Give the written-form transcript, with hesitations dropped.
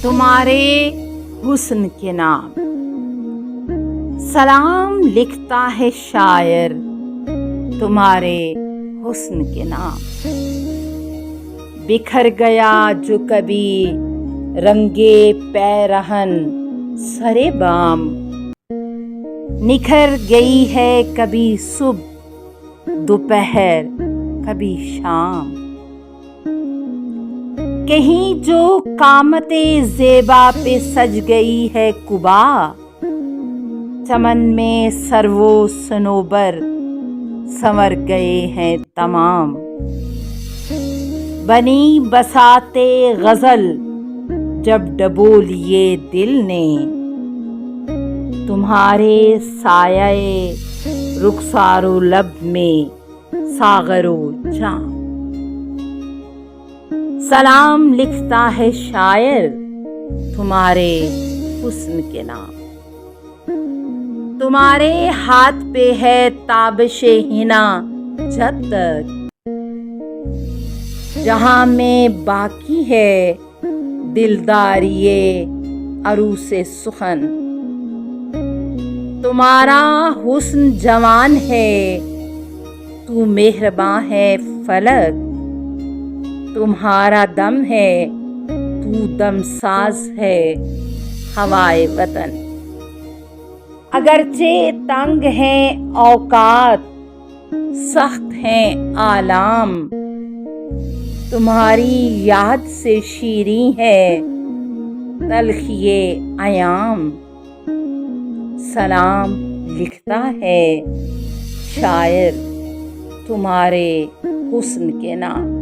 تمہارے حسن کے نام سلام لکھتا ہے شاعر، تمہارے حسن کے نام۔ بکھر گیا جو کبھی رنگے پیرہن سرے بام، نکھر گئی ہے کبھی صبح دوپہر کبھی شام۔ کہیں جو قامت زیبا پہ سج گئی ہے قبا، چمن میں سرو و صنوبر سنور گئے ہیں تمام۔ بنی بساط غزل جب ڈبو لیے دل نے، تمہارے سایہ رخسار و لب میں ساغر و جام۔ سلام لکھتا ہے شاعر، تمہارے حسن کے نام۔ تمہارے ہاتھ پہ ہے تابش حنا جب تک، جہاں میں باقی ہے دلداری عروس سخن۔ تمہارا حسن جوان ہے تو مہرباں ہے فلک، تمہارا دم ہے تو دم ساز ہے ہوائے وطن۔ اگرچہ تنگ ہیں اوقات سخت ہیں آلام، تمہاری یاد سے شیریں ہے تلخی ایام۔ سلام لکھتا ہے شاعر، تمہارے حسن کے نام۔